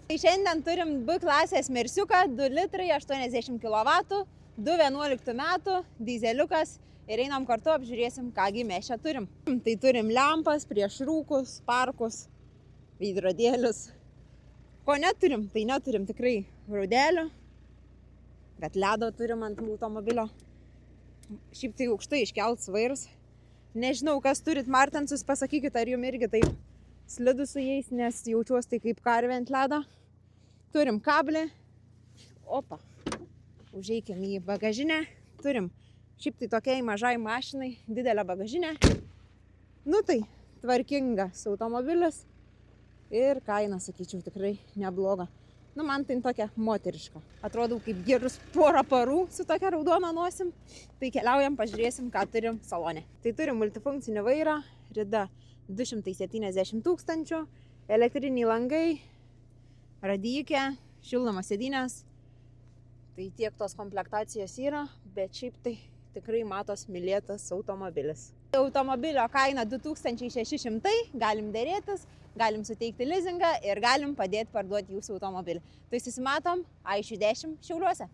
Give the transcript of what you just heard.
Tai šiandien turim B klasės Mersiuką, 2 litrai, 80 kW, 2.11 metų, dizeliukas ir einam kartu apžiūrėsim, kągi mes čia turim. Tai turim lempas, prieš rūkus, parkus, veidrodėlius. Ko neturim, tai neturim tikrai rūdelių, bet ledo turim ant automobilio. Šiaip tai aukštai iškelts vairus. Nežinau, kas turit Martensus, pasakykit, ar jums irgi taip slidu su jais, nes jaučiuosi tai kaip karvė ant ledo. Turim kablį. Opa. Užeikim į bagažinę. Turim šiaip tai tokiai mažai mašinai didelę bagažinę. Nu tai tvarkingas automobilis. Ir kaina, sakyčiau, tikrai nebloga. Nu, man tai tokia moteriška. Atrodau kaip gerus porą parų su tokia raudona nosim. Tai keliaujam, pažiūrėsim, ką turim salone. Tai turim multifunkcinį vairą, rida 270 000, elektriniai langai, radykė, šildomos sėdynės. Tai tiek tos komplektacijos yra, bet šiaip tai tikrai matos mylėtas automobilis. Automobilio kaina 2600, galim derėtis, galim suteikti lizingą ir galim padėti parduoti jūsų automobilį. Tai susimatom Aišių 10 Šiauliuose.